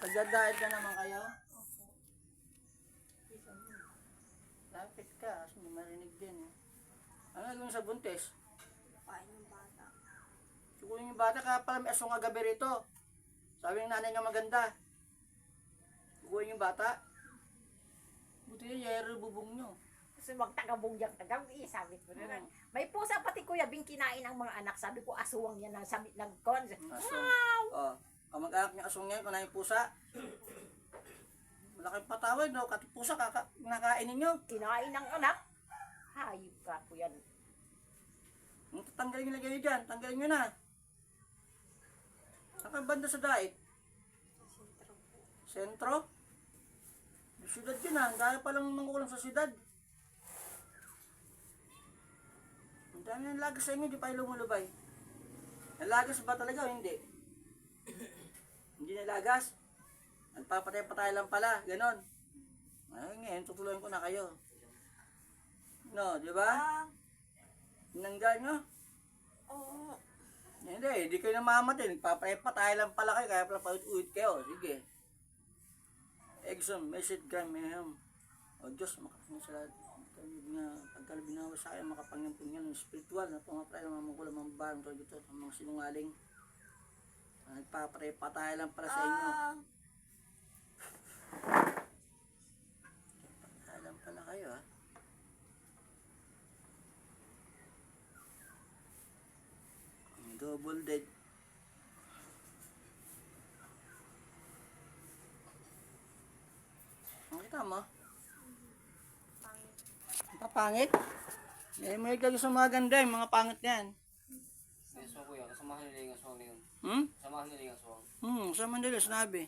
Nagda-diet na naman kayo? Opo. Lapit ka, kasi may marinig din. Eh. Ano gagawin sa buntis? Kain ng bata. Sikunin yung bata, kaya pala may asong gabi rito. Sabi ng nanay nga maganda. Sikunin yung bata. Buti yung yero bubong nyo. Kasi magtagabong sabi ko na. May pusa pati Kuya Bing kinain ang mga anak. Sabi ko, aswang yan. Sabi, nagkon. Asong. Oh, kamag-anak niya asong ngayon, kung na yung pusa. Malaking patawad, no? Pusa, nakainin nyo. Kinain ng anak. Hayop ka po yan. Tanggalin nyo lagay nyo dyan. Tanggalin nyo na. Nakabanda sa diet. Sentro po. Sentro? Siyudad yun ha. Dahil palang mangkukulang sa siyudad. Ang dami ng lagas sa inyo, di pa yung lumulubay. Nalagas ba talaga o hindi? Hindi nalagas? Nagpapatay-patay lang pala, ganon. Ay, ngayon, tutulungan ko na kayo. No, di ba? Tinanggal nyo? Oo. Hindi kayo namamatay. Nagpapatay lang pala kayo, kaya pala paulit-ulit kayo. Sige. Exxon, message gram, O Diyos, makapangyang sa lahat. Nga, pagkalabinawa sa akin, makapangyang punyan ng spiritual na pumapray ng mga magulang, mga barang to dito, ng mga sinungaling. Nagpapatay lang pala sa inyo. Patay lang pala kayo, ha? Double dead. Nakita mo? Pangit. Papangit? May kayo sa mga ganda, yung mga pangit na yan. Yes, kuya. Kasamahan nila yung aswang na yun. Hmm? Kasamahan nila yung aswang. Sa Manila, sinabi.